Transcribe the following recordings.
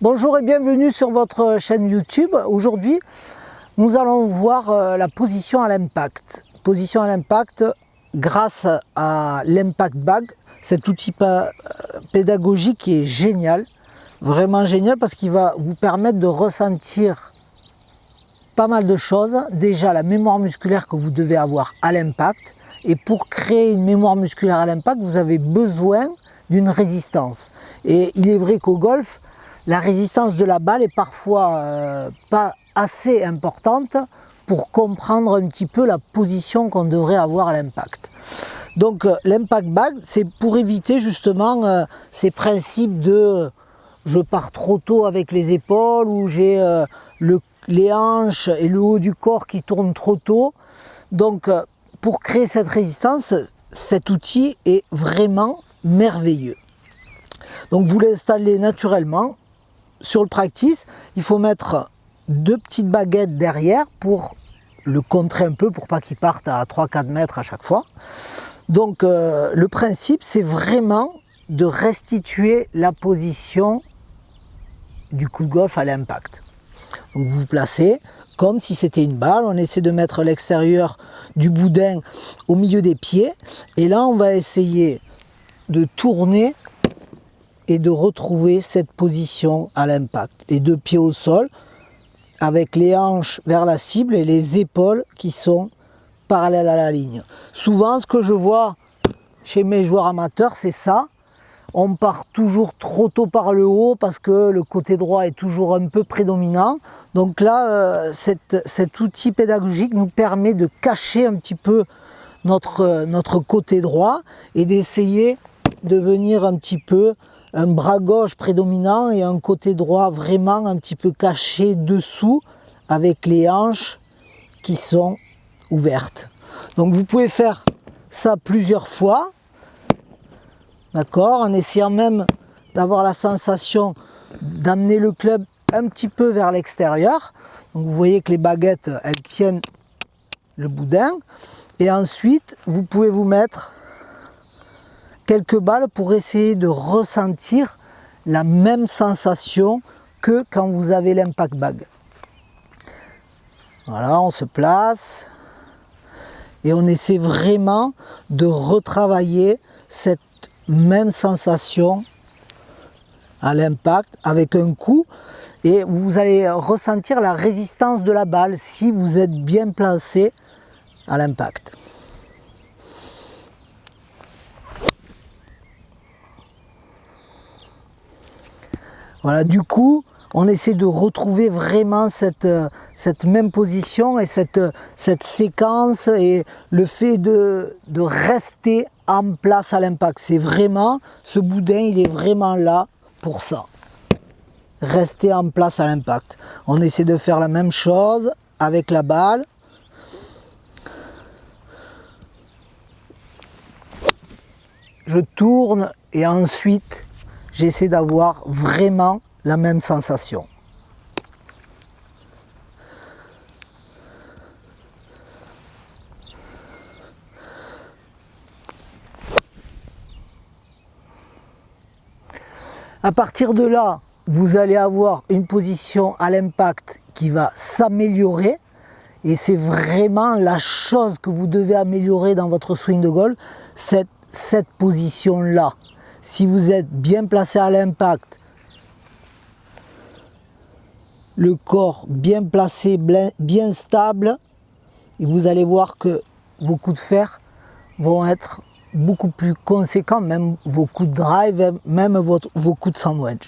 Bonjour et bienvenue sur votre chaîne YouTube. Aujourd'hui, nous allons voir la position à l'impact. Position à l'impact grâce à l'Impact Bag, cet outil pédagogique qui est génial, vraiment génial parce qu'il va vous permettre de ressentir pas mal de choses. Déjà la mémoire musculaire que vous devez avoir à l'impact, et pour créer une mémoire musculaire à l'impact, vous avez besoin d'une résistance. Et il est vrai qu'au golf, la résistance de la balle est parfois pas assez importante pour comprendre un petit peu la position qu'on devrait avoir à l'impact. Donc l'Impact Bag, c'est pour éviter justement ces principes de je pars trop tôt avec les épaules, ou j'ai les hanches et le haut du corps qui tournent trop tôt. Donc pour créer cette résistance, cet outil est vraiment merveilleux. Donc vous l'installez naturellement. Sur le practice, il faut mettre deux petites baguettes derrière pour le contrer un peu, pour pas qu'il parte à 3-4 mètres à chaque fois. Donc le principe, c'est vraiment de restituer la position du coup de golf à l'impact. Donc vous vous placez comme si c'était une balle, on essaie de mettre l'extérieur du boudin au milieu des pieds, et là on va essayer de tourner et de retrouver cette position à l'impact. Les deux pieds au sol, avec les hanches vers la cible et les épaules qui sont parallèles à la ligne. Souvent, ce que je vois chez mes joueurs amateurs, c'est ça. On part toujours trop tôt par le haut parce que le côté droit est toujours un peu prédominant. Donc là, cet outil pédagogique nous permet de cacher un petit peu notre côté droit et d'essayer de venir un petit peu un bras gauche prédominant et un côté droit vraiment un petit peu caché dessous, avec les hanches qui sont ouvertes. Donc vous pouvez faire ça plusieurs fois, d'accord, en essayant même d'avoir la sensation d'amener le club un petit peu vers l'extérieur. Donc vous voyez que les baguettes, elles tiennent le boudin, et ensuite vous pouvez vous mettre quelques balles pour essayer de ressentir la même sensation que quand vous avez l'Impact Bag. Voilà, on se place et on essaie vraiment de retravailler cette même sensation à l'impact avec un coup, et vous allez ressentir la résistance de la balle si vous êtes bien placé à l'impact. Voilà, du coup, on essaie de retrouver vraiment cette même position et cette séquence, et le fait de rester en place à l'impact. C'est vraiment, ce boudin, il est vraiment là pour ça. Rester en place à l'impact. On essaie de faire la même chose avec la balle. Je tourne et ensuite, j'essaie d'avoir vraiment la même sensation. À partir de là, vous allez avoir une position à l'impact qui va s'améliorer, et c'est vraiment la chose que vous devez améliorer dans votre swing de golf, cette position-là. Si vous êtes bien placé à l'impact, le corps bien placé, bien stable, et vous allez voir que vos coups de fer vont être beaucoup plus conséquents, même vos coups de drive, même vos coups de sandwich.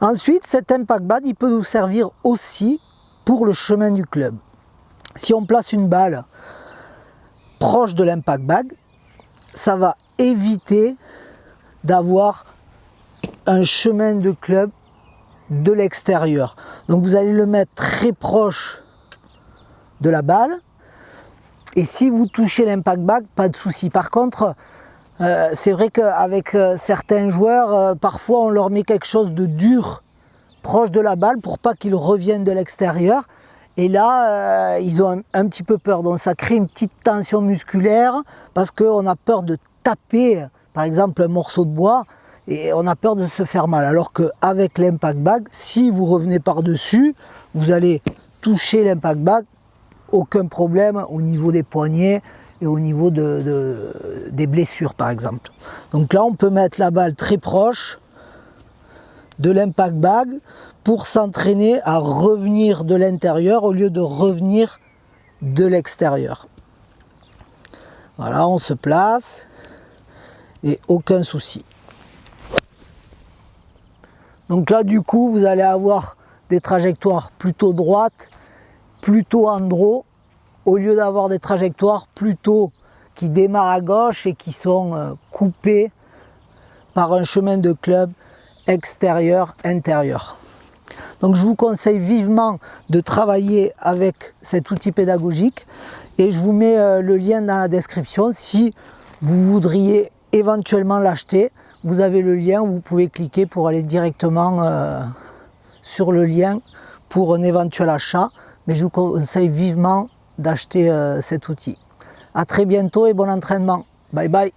Ensuite, cet Impact Bag, il peut nous servir aussi pour le chemin du club. Si on place une balle proche de l'Impact Bag, ça va éviter d'avoir un chemin de club de l'extérieur. Donc vous allez le mettre très proche de la balle, et si vous touchez l'Impact Bag, pas de souci. Par contre, c'est vrai qu'avec certains joueurs, parfois on leur met quelque chose de dur proche de la balle pour pas qu'ils reviennent de l'extérieur, et là ils ont un petit peu peur, donc ça crée une petite tension musculaire parce qu'on a peur de taper par exemple un morceau de bois, et on a peur de se faire mal. Alors qu'avec l'impact bag, si vous revenez par-dessus, vous allez toucher l'impact bag, aucun problème au niveau des poignets et au niveau des blessures par exemple. Donc là on peut mettre la balle très proche de l'impact bag pour s'entraîner à revenir de l'intérieur au lieu de revenir de l'extérieur. Voilà, on se place et aucun souci. Donc là du coup vous allez avoir des trajectoires plutôt droites, plutôt andro, au lieu d'avoir des trajectoires plutôt qui démarrent à gauche et qui sont coupées par un chemin de club extérieur-intérieur. Donc je vous conseille vivement de travailler avec cet outil pédagogique et je vous mets le lien dans la description. Si vous voudriez éventuellement l'acheter, vous avez le lien, vous pouvez cliquer pour aller directement sur le lien pour un éventuel achat, mais je vous conseille vivement d'acheter cet outil. A très bientôt et bon entraînement. Bye bye.